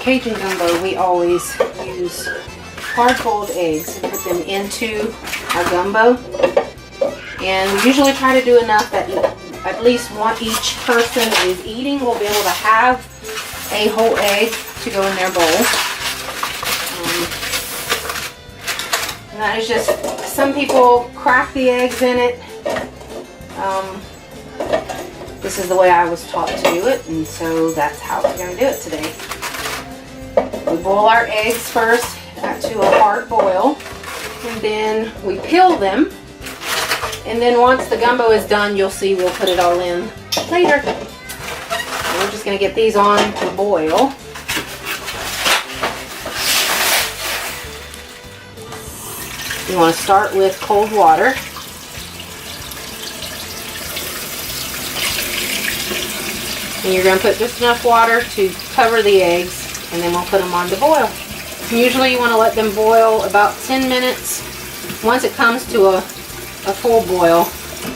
Cajun Gumbo, we always use hard-boiled eggs and put them into our gumbo. And we usually try to do enough that at least one each person is eating will be able to have a whole egg to go in their bowl. And that is just, some people crack the eggs in it. This is the way I was taught to do it, and so that's how we're going to do it today. We boil our eggs first to a hard boil, and then we peel them, and then once the gumbo is done, you'll see we'll put it all in later. And we're just going to get these on to boil. You want to start with cold water. And you're going to put just enough water to cover the eggs, and then we'll put them on to boil. And usually you want to let them boil about 10 minutes. Once it comes to a full boil,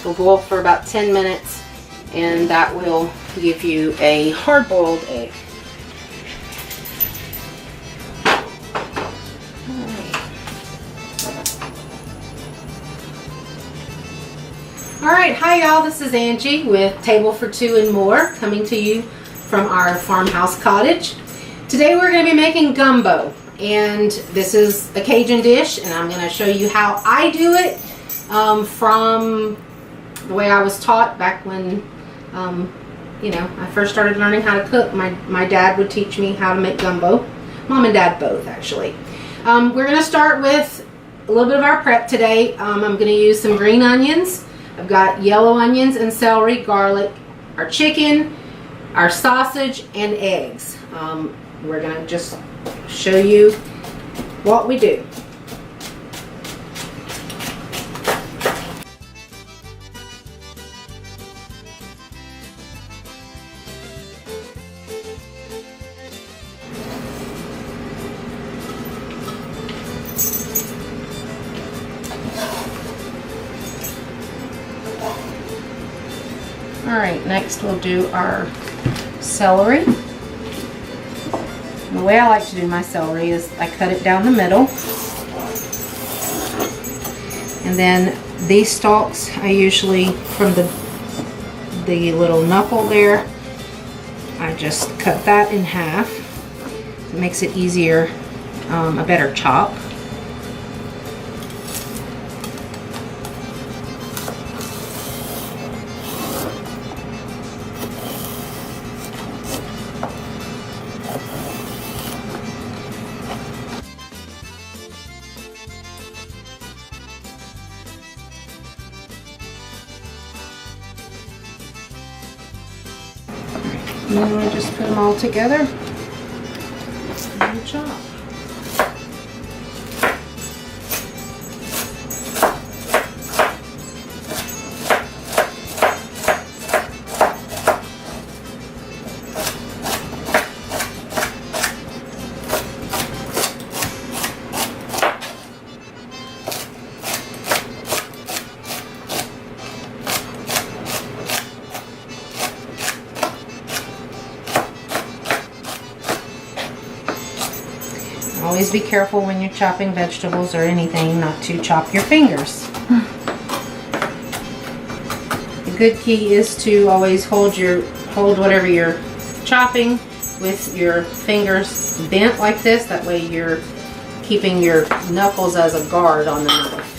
we'll boil for about 10 minutes, and that will give you a hard-boiled egg. Alright, hi y'all, this is Angie with Table for Two and More, coming to you from our farmhouse cottage. Today we're going to be making gumbo, and this is a Cajun dish, and I'm going to show you how I do it from the way I was taught back when I first started learning how to cook. My dad would teach me how to make gumbo. Mom and Dad both, actually. We're going to start with a little bit of our prep today. I'm going to use some green onions. I've got yellow onions and celery, garlic, our chicken, our sausage, and eggs. We're going to just show you what we do. Alright, next we'll do our celery. And the way I like to do my celery is I cut it down the middle. And then these stalks, I usually, from the little knuckle there, I just cut that in half. It makes it easier, a better chop. And then we just put them all together and chop. Always be careful when you're chopping vegetables or anything not to chop your fingers. The good key is to always hold whatever you're chopping with your fingers bent like this. That way you're keeping your knuckles as a guard on the knife.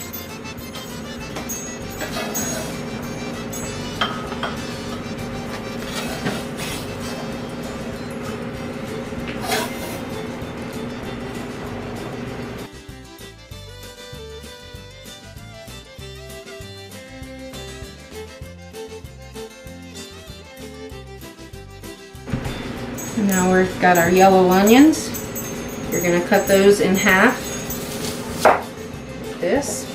Now we've got our yellow onions. You're going to cut those in half. This.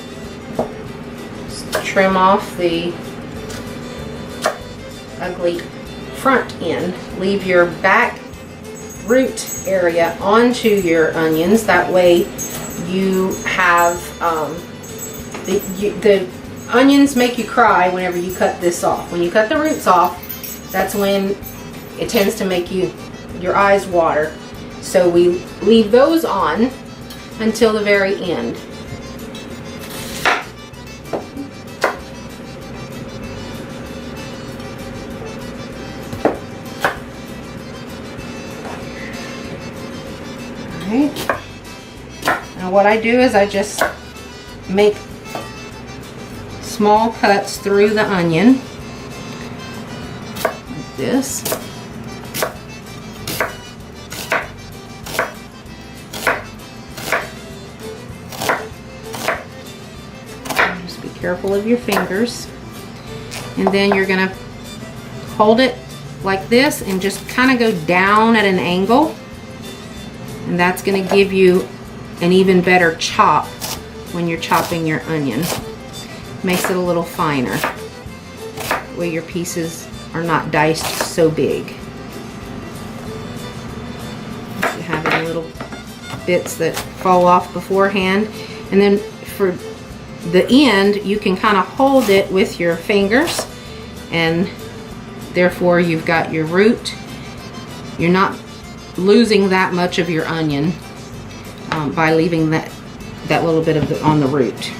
Just trim off the ugly front end. Leave your back root area onto your onions. That way you have the onions make you cry whenever you cut this off. When you cut the roots off, that's when it tends to make your eyes water. So we leave those on until the very end. Alright. Now what I do is I just make small cuts through the onion like this. Just be careful of your fingers. And then you're going to hold it like this and just kind of go down at an angle. And that's going to give you an even better chop when you're chopping your onion. Makes it a little finer. That way your pieces are not diced so big. If you have any little bits that fall off beforehand. And then for the end, you can kind of hold it with your fingers, and therefore you've got your root. You're not losing that much of your onion by leaving that little bit of on the root.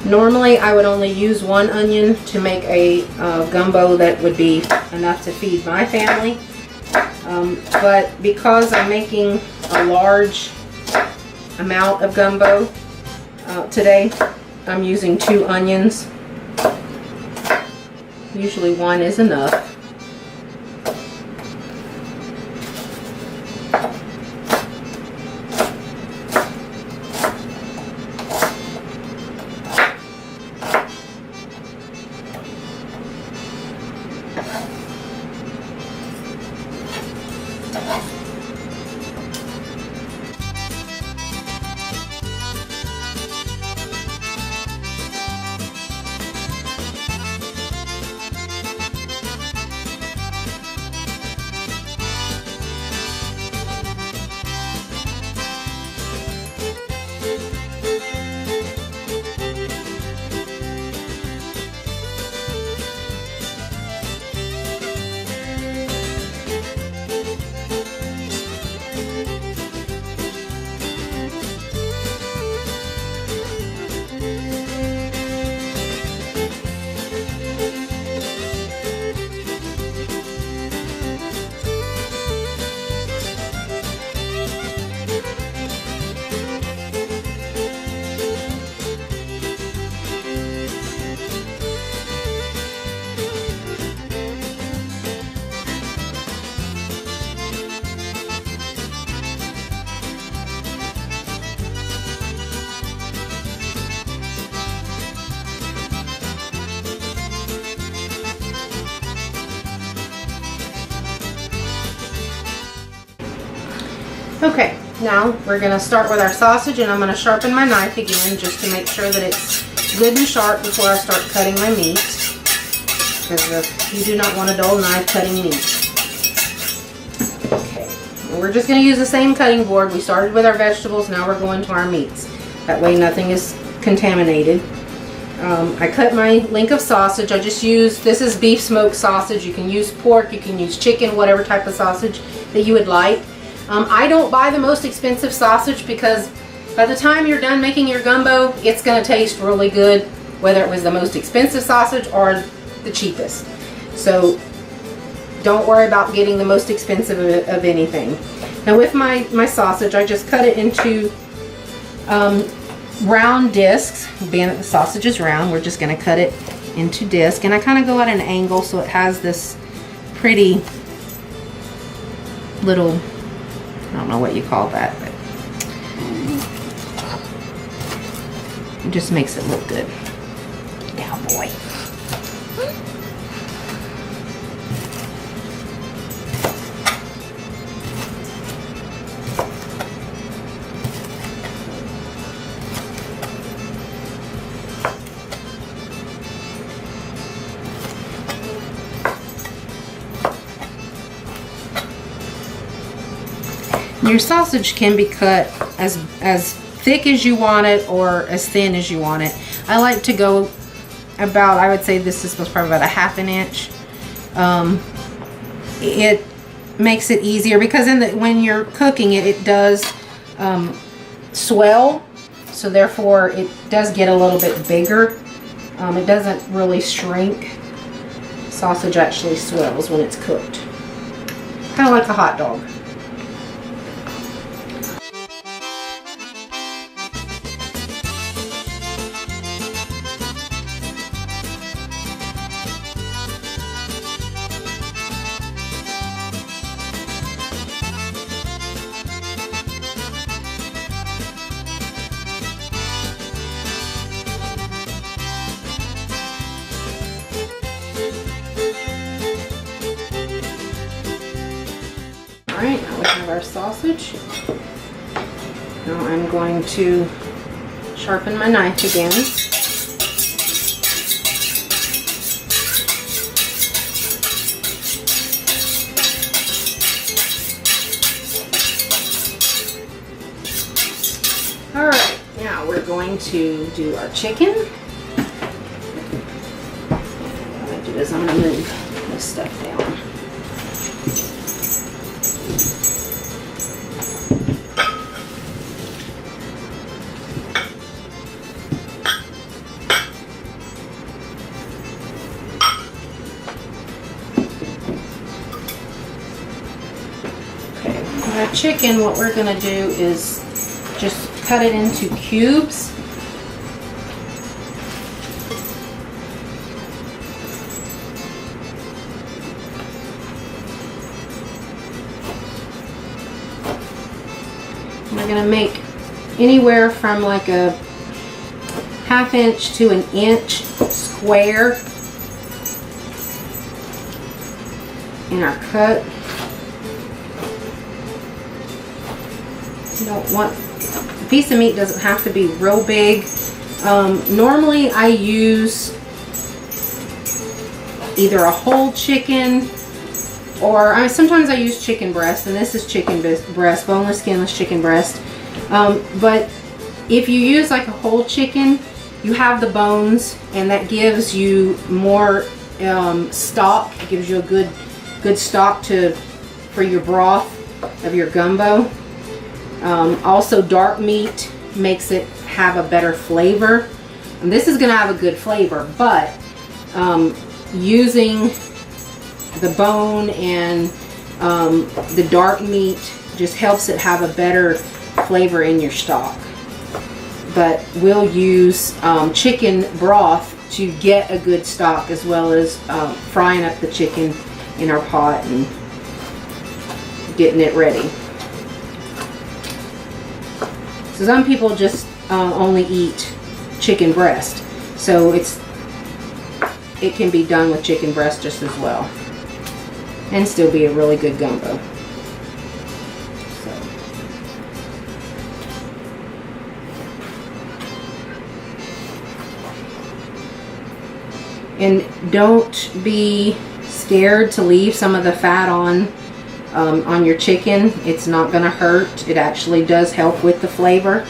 Normally I would only use one onion to make a gumbo that would be enough to feed my family. But because I'm making a large amount of gumbo today, I'm using 2 onions. Usually 1 is enough. Okay, now we're going to start with our sausage, and I'm going to sharpen my knife again just to make sure that it's good and sharp before I start cutting my meat, because you do not want a dull knife cutting meat. Okay, and we're just going to use the same cutting board. We started with our vegetables, now we're going to our meats. That way nothing is contaminated. I cut my link of sausage. I just use, this is beef smoked sausage. You can use pork, you can use chicken, whatever type of sausage that you would like. I don't buy the most expensive sausage because by the time you're done making your gumbo, it's going to taste really good, whether it was the most expensive sausage or the cheapest. So don't worry about getting the most expensive of anything. Now with my sausage, I just cut it into round discs. Being that the sausage is round, we're just going to cut it into disc, and I kind of go at an angle so it has this pretty little, I don't know what you call that, but it just makes it look good. Yeah, boy. Your sausage can be cut as thick as you want it or as thin as you want it. I like to go about, I would say this is probably about a ½ inch. It makes it easier because when you're cooking it, it does swell, so therefore it does get a little bit bigger. It doesn't really shrink. Sausage actually swells when it's cooked, kind of like a hot dog. Alright, now we have our sausage. Now I'm going to sharpen my knife again. Alright, now we're going to do our chicken. What I'm going to do is I'm going to move this stuff down. Our chicken, what we're going to do is just cut it into cubes. We're going to make anywhere from like a ½ inch to an inch square in our cut. You don't want, a piece of meat doesn't have to be real big. Normally I use either a whole chicken or sometimes I use chicken breast, and this is chicken breast, boneless, skinless chicken breast. But if you use like a whole chicken, you have the bones, and that gives you more stock. It gives you a good stock for your broth of your gumbo. Also, dark meat makes it have a better flavor. And this is going to have a good flavor, but using the bone and the dark meat just helps it have a better flavor in your stock. But we'll use chicken broth to get a good stock, as well as frying up the chicken in our pot and getting it ready. So some people just only eat chicken breast, so it can be done with chicken breast just as well, and still be a really good gumbo. And don't be scared to leave some of the fat on your chicken. It's not going to hurt. It actually does help with the flavor.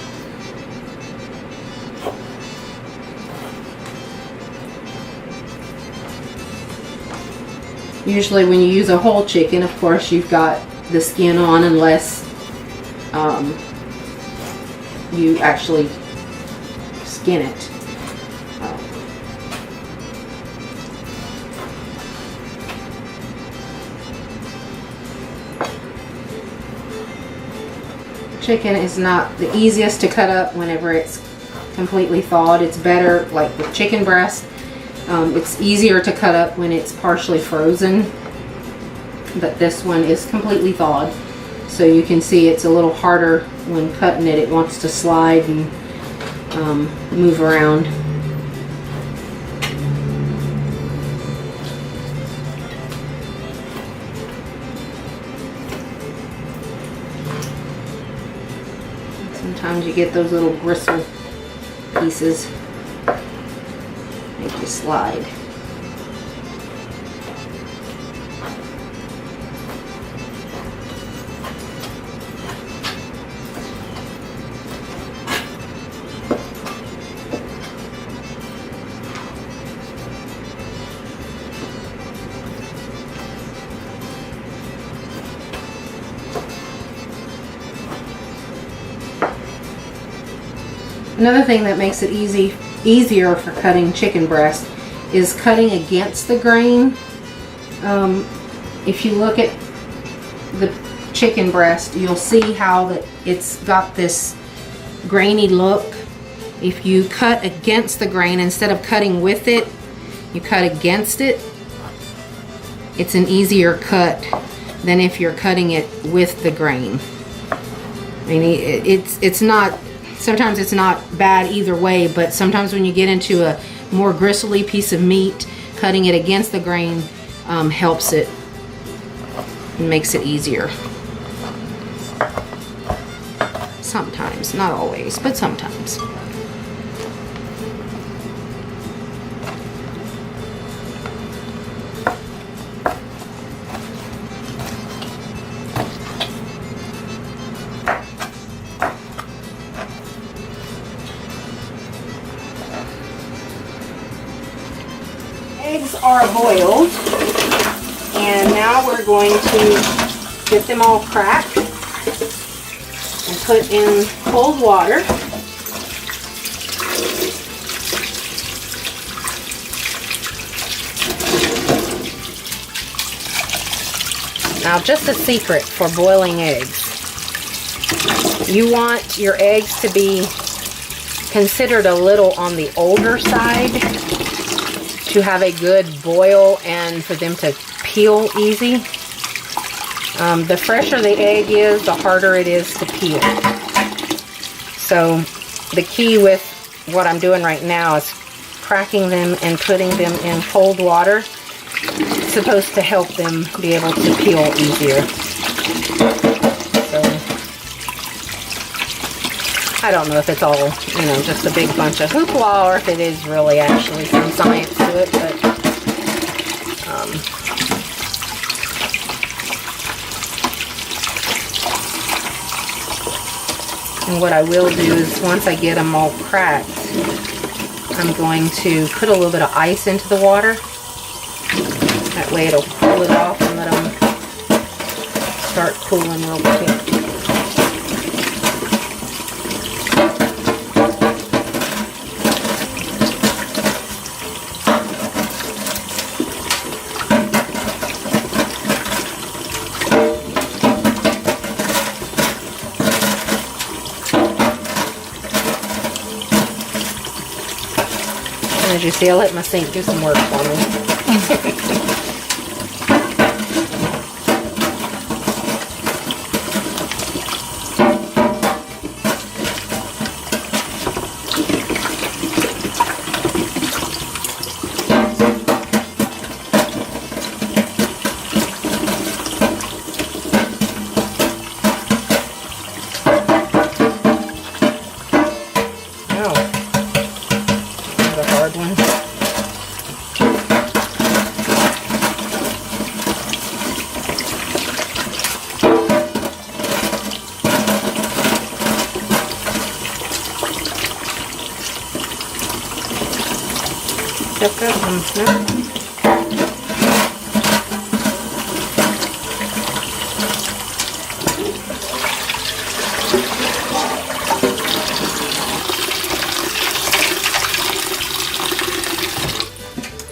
Usually when you use a whole chicken, of course, you've got the skin on, unless you actually skin it. Chicken is not the easiest to cut up whenever it's completely thawed. It's better, like with chicken breast, it's easier to cut up when it's partially frozen, but this one is completely thawed, so you can see it's a little harder when cutting it. It wants to slide and move around. Sometimes you get those little gristle pieces, make you slide. Another thing that makes it easier for cutting chicken breast is cutting against the grain. If you look at the chicken breast, you'll see how that it's got this grainy look. If you cut against the grain instead of cutting with it, you cut against it, it's an easier cut than if you're cutting it with the grain. I mean, it's not, sometimes it's not bad either way, but sometimes when you get into a more gristly piece of meat, cutting it against the grain helps it and makes it easier. Sometimes, not always, but sometimes. Eggs are boiled, and now we're going to get them all cracked and put in cold water. Now, just a secret for boiling eggs. You want your eggs to be considered a little on the older side to have a good boil and for them to peel easy. The fresher the egg is, the harder it is to peel. So the key with what I'm doing right now is cracking them and putting them in cold water. It's supposed to help them be able to peel easier. So I don't know if it's all, you know, just a big bunch of hoopla or if it is really actually some science to it, but and what I will do is once I get them all cracked, I'm going to put a little bit of ice into the water. That way it'll cool it off and let them start cooling real quick. As you see, I let my sink do some work for me.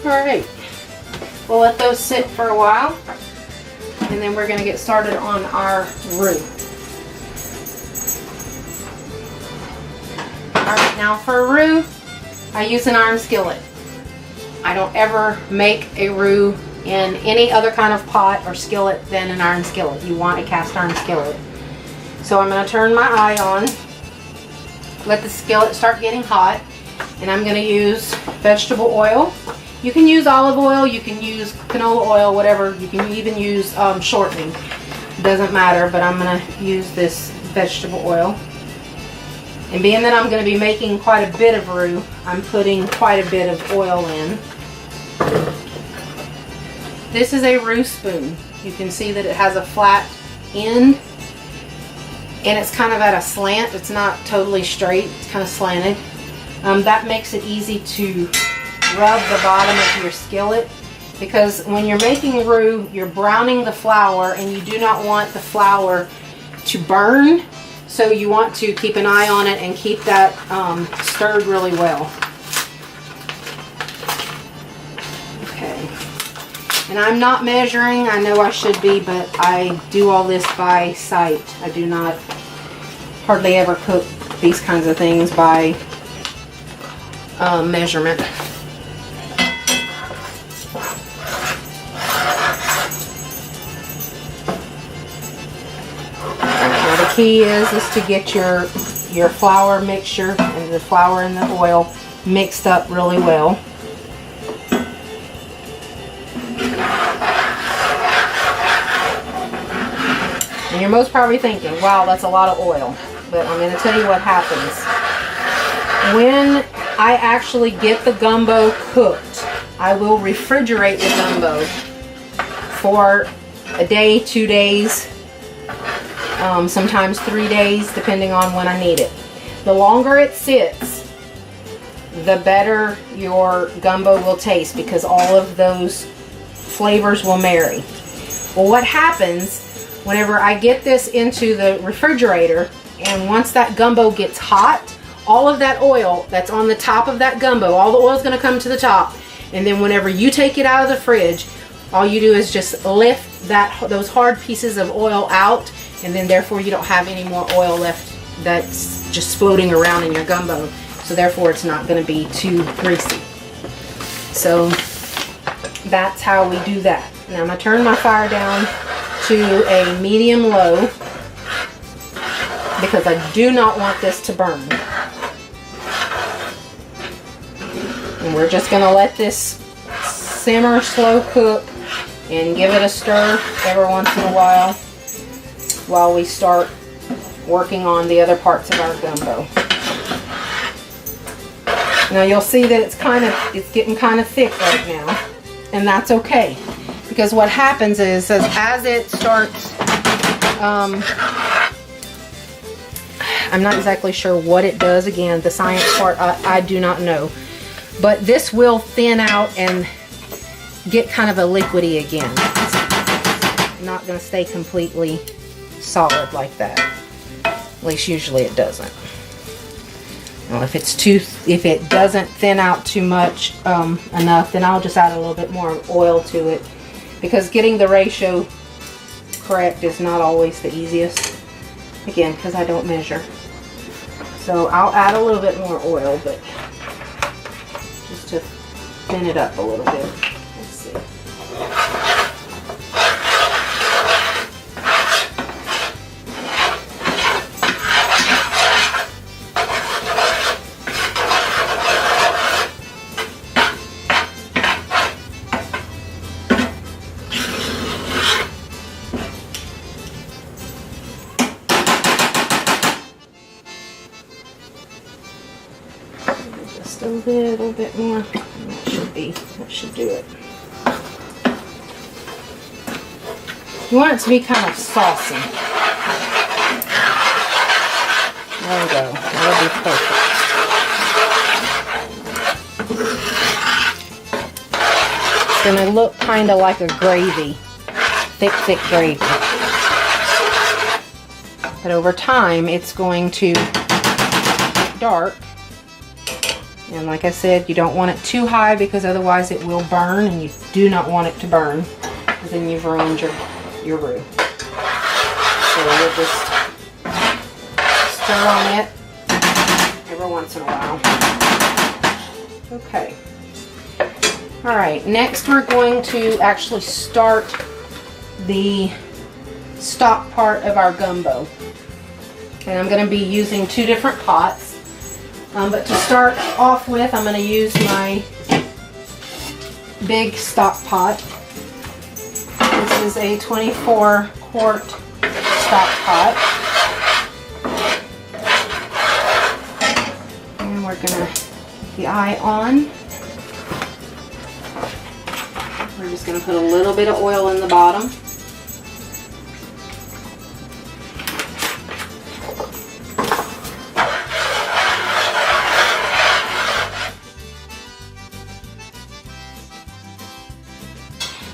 Alright, we'll let those sit for a while and then we're going to get started on our roux. Alright, now for a roux, I use an iron skillet. I don't ever make a roux in any other kind of pot or skillet than an iron skillet. You want a cast iron skillet. So I'm going to turn my eye on, let the skillet start getting hot, and I'm going to use vegetable oil. You can use olive oil, you can use canola oil, whatever. You can even use shortening. It doesn't matter, but I'm going to use this vegetable oil. And being that I'm going to be making quite a bit of roux, I'm putting quite a bit of oil in. This is a roux spoon. You can see that it has a flat end and it's kind of at a slant. It's not totally straight, it's kind of slanted. That makes it easy to rub the bottom of your skillet, because when you're making roux, you're browning the flour and you do not want the flour to burn. So you want to keep an eye on it and keep that stirred really well. Okay. And I'm not measuring. I know I should be, but I do all this by sight. I do not hardly ever cook these kinds of things by measurement. Now the key is to get your flour mixture and the flour and the oil mixed up really well. And you're most probably thinking, wow, that's a lot of oil. But I'm going to tell you what happens. When I actually get the gumbo cooked, I will refrigerate the gumbo for a day, 2 days, sometimes 3 days, depending on when I need it. The longer it sits, the better your gumbo will taste, because all of those flavors will marry. Well, what happens whenever I get this into the refrigerator, and once that gumbo gets hot, all of that oil that's on the top of that gumbo, all the oil is going to come to the top. And then whenever you take it out of the fridge, all you do is just lift those hard pieces of oil out, and then therefore you don't have any more oil left that's just floating around in your gumbo. So therefore it's not going to be too greasy. So that's how we do that. Now I'm going to turn my fire down to a medium low, because I do not want this to burn. And we're just going to let this simmer, slow cook, and give it a stir every once in a while we start working on the other parts of our gumbo. Now you'll see that it's getting kind of thick right now, and that's okay, because what happens is as it starts, I'm not exactly sure what it does. Again, the science part, I do not know. But this will thin out and get kind of a liquidy again. It's not going to stay completely solid like that. At least usually it doesn't. Now, if it doesn't thin out too much enough, then I'll just add a little bit more oil to it, because getting the ratio correct is not always the easiest. Again, because I don't measure. So I'll add a little bit more oil, but just to thin it up a little bit. Let's see. Just a little bit more. That should do it. You want it to be kind of saucy. There we go. That'll be perfect. It's going to look kind of like a gravy. Thick gravy. But over time, it's going to get dark. And like I said, you don't want it too high, because otherwise it will burn, and you do not want it to burn, because then you've ruined your roux. So we'll just stir on it every once in a while. Okay. Alright, next we're going to actually start the stock part of our gumbo. And I'm going to be using 2 different pots. But to start off with, I'm going to use my big stock pot. This is a 24-quart stock pot. And we're going to put the eye on. We're just going to put a little bit of oil in the bottom.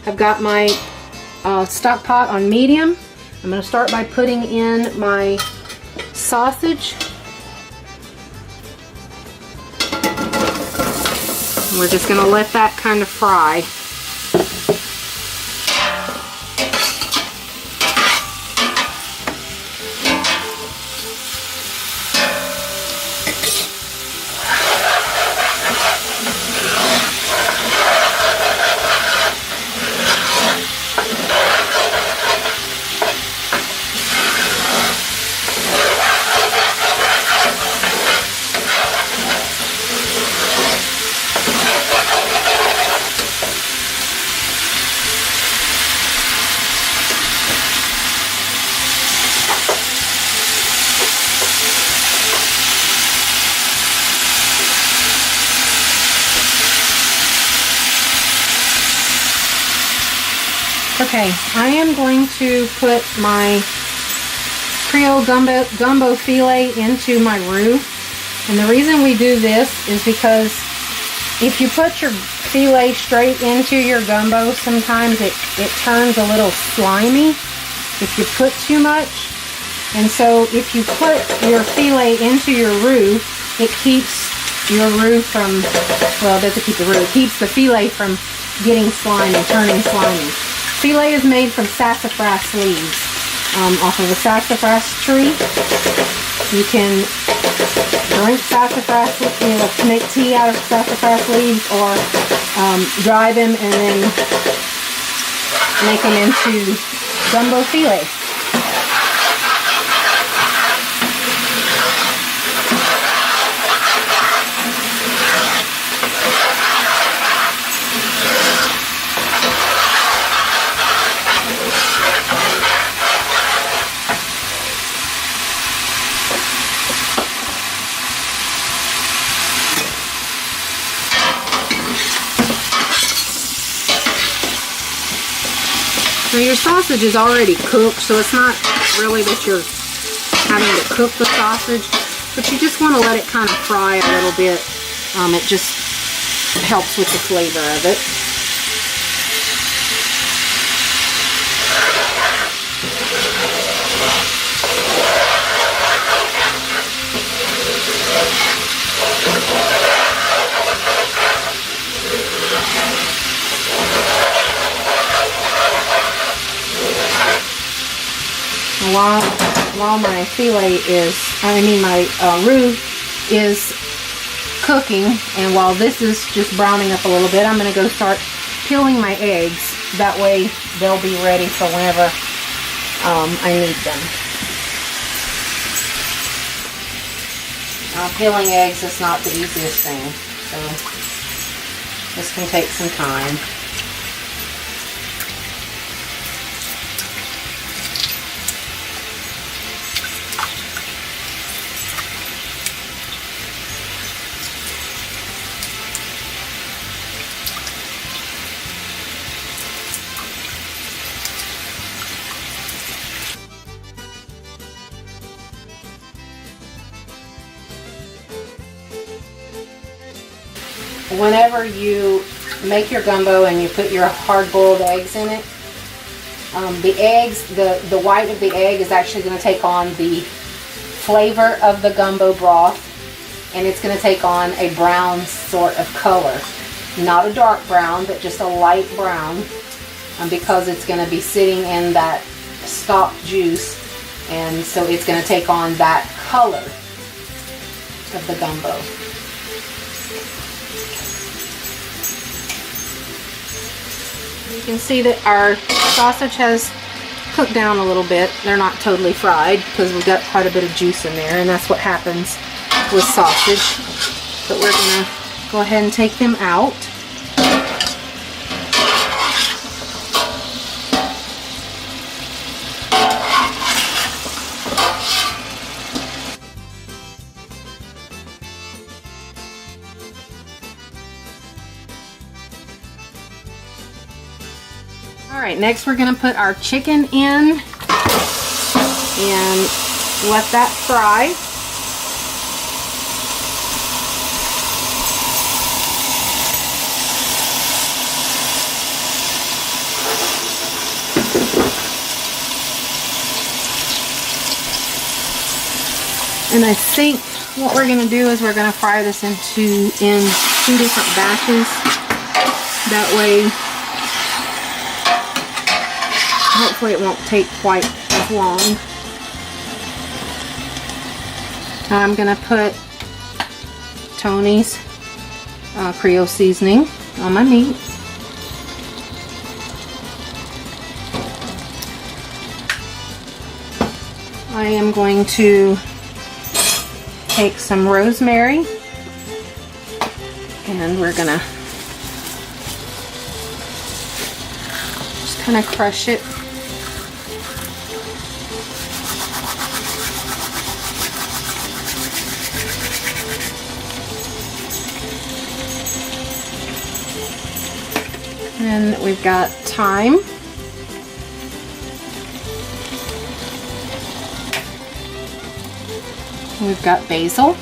I've got my stock pot on medium. I'm going to start by putting in my sausage. We're just going to let that kind of fry. Okay, I am going to put my Creole gumbo filet into my roux. And the reason we do this is because if you put your filet straight into your gumbo, sometimes it turns a little slimy if you put too much. And so if you put your filet into your roux, it keeps your roux from, well, it doesn't keep the roux, it keeps the filet from getting slimy, turning slimy. Filet is made from sassafras leaves off of a sassafras tree. You can drink sassafras, make tea out of sassafras leaves, or dry them and then make them into gumbo filet. Now your sausage is already cooked, so it's not really that you're having to cook the sausage, but you just want to let it kind of fry a little bit. It just helps with the flavor of it. While my filet is, my roux is cooking, and while this is just browning up a little bit, I'm going to go start peeling my eggs. That way they'll be ready for whenever I need them. Peeling eggs is not the easiest thing, so this can take some time. Whenever you make your gumbo and you put your hard-boiled eggs in it, the eggs, the white of the egg is actually going to take on the flavor of the gumbo broth, and it's going to take on a brown sort of color. Not a dark brown, but just a light brown, because it's going to be sitting in that stock juice, and so it's going to take on that color of the gumbo. You can see that our sausage has cooked down a little bit. They're not totally fried because we've got quite a bit of juice in there, and that's what happens with sausage. But we're going to go ahead and take them out. Alright, next we're going to put our chicken in and let that fry. And I think what we're going to do is we're going to fry this in two different batches. That way, hopefully it won't take quite as long. Now I'm going to put Tony's Creole seasoning on my meat. I am going to take some rosemary and we're gonna just kind of crush it. And we've got thyme. We've got basil.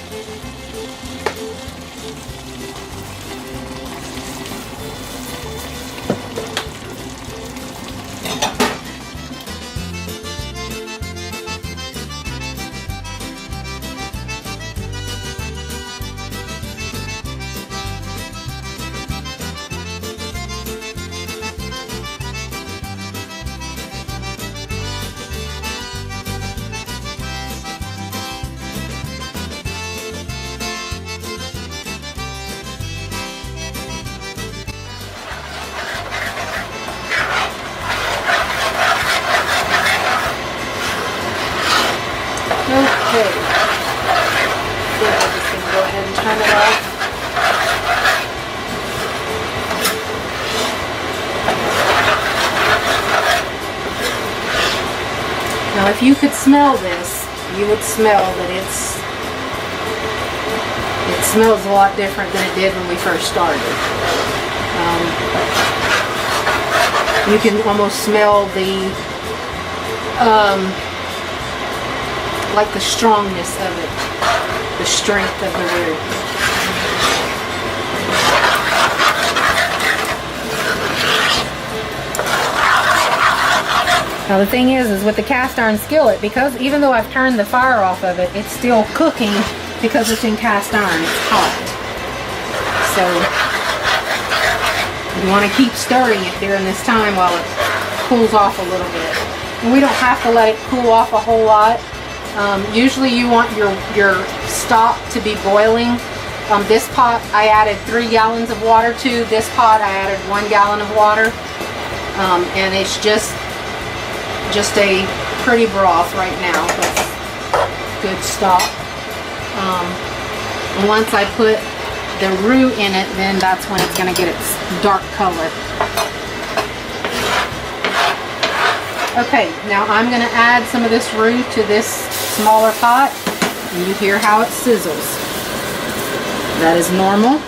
Okay, so I'm just going to go ahead and turn it off. Now if you could smell this, you would smell that it smells a lot different than it did when we first started. You can almost smell like the strongness of it, the strength of the roux. Now the thing is with the cast iron skillet, because even though I've turned the fire off of it, it's still cooking because it's in cast iron, it's hot. So you want to keep stirring it during this time while it cools off a little bit. And we don't have to let it cool off a whole lot. Usually you want your stock to be boiling. This pot I added 3 gallons of water to. This pot I added 1 gallon of water. And it's just a pretty broth right now. That's good stock. And once I put the roux in it, then that's when it's going to get its dark color. Okay, now I'm going to add some of this roux to this smaller pot, and you hear how it sizzles. That is normal.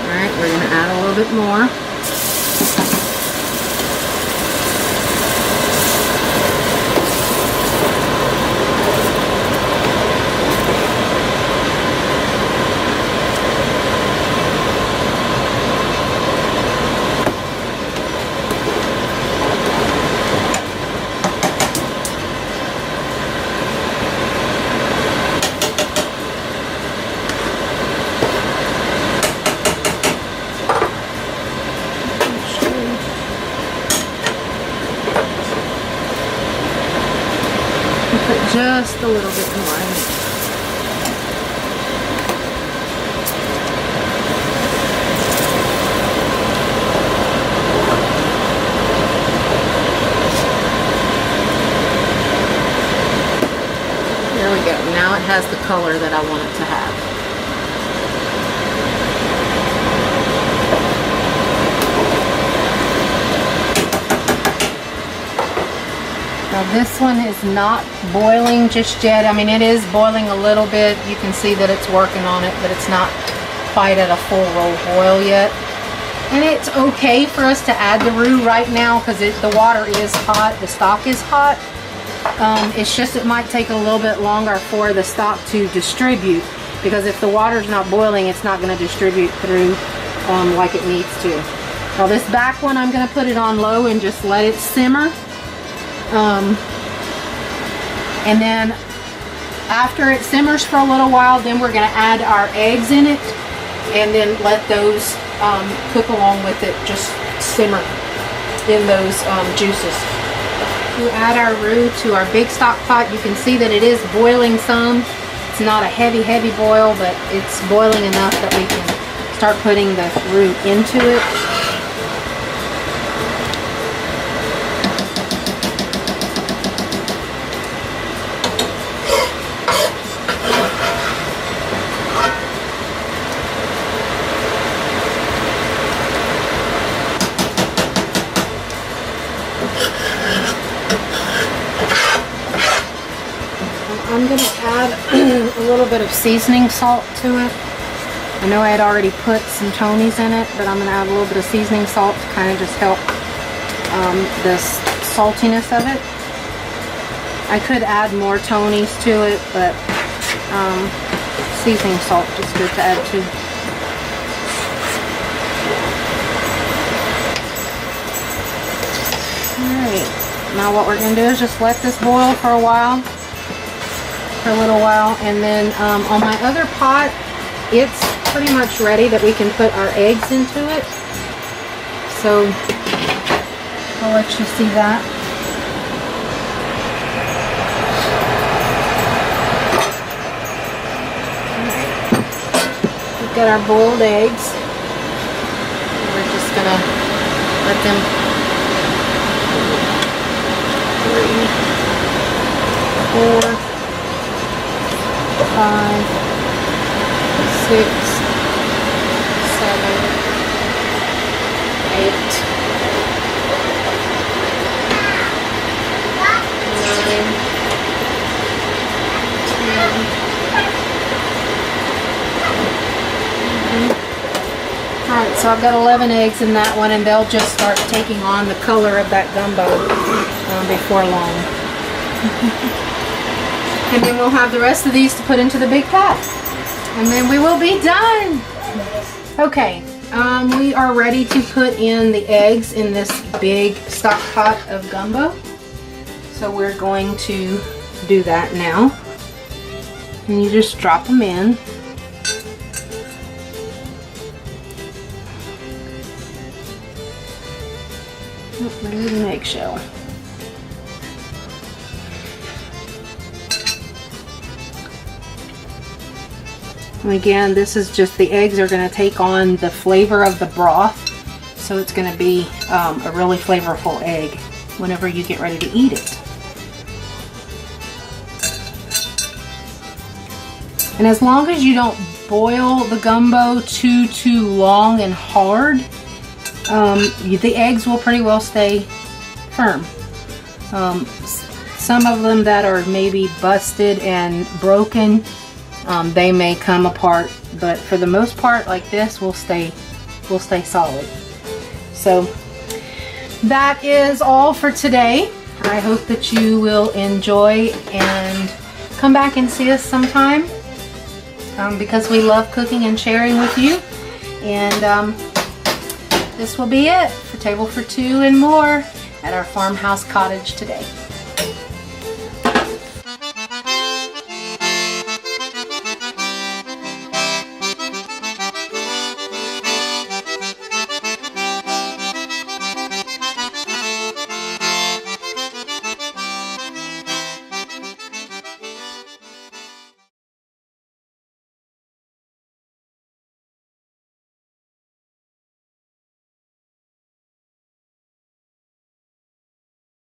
Alright, we're going to add a little bit more. Put just a little bit more in it. There we go. Now it has the color that I want it to have. Now this one is not boiling just yet. I mean, it is boiling a little bit. You can see that it's working on it, but it's not quite at a full roll boil yet. And it's okay for us to add the roux right now because the water is hot, the stock is hot. It's just it might take a little bit longer for the stock to distribute, because if the water's not boiling, it's not going to distribute through like it needs to. Well, this back one, I'm going to put it on low and just let it simmer. And then after it simmers for a little while, then we're going to add our eggs in it and then let those cook along with it, just simmer in those juices. To add our roux to our big stock pot, you can see that it is boiling some. It's not a heavy boil, but it's boiling enough that we can start putting the roux into it. I'm going to add a little bit of seasoning salt to it. I know I had already put some Tony's in it, but I'm going to add a little bit of seasoning salt to kind of just help the saltiness of it. I could add more Tony's to it, but seasoning salt is good to add too. Alright, now what we're going to do is just let this boil for a while. For a little while, and then on my other pot, it's pretty much ready that we can put our eggs into it. So I'll let you see that. We've got our boiled eggs. We're just gonna let them 3, 4, 5, 6, 7, 8. Alright, so I've got 11 eggs in that one, and they'll just start taking on the color of that gumbo before long. And then we'll have the rest of these to put into the big pot. And then we will be done. Okay, we are ready to put in the eggs in this big stock pot of gumbo. So we're going to do that now. And you just drop them in. Oh, there's an eggshell. And again, this is just, the eggs are going to take on the flavor of the broth, so it's going to be a really flavorful egg whenever you get ready to eat it. And as long as you don't boil the gumbo too long and hard, the eggs will pretty well stay firm. Some of them that are maybe busted and broken, they may come apart, but for the most part, like this, will stay solid. So that is all for today. I hope that you will enjoy and come back and see us sometime, because we love cooking and sharing with you. And this will be it for Table for Two and More at our farmhouse cottage today.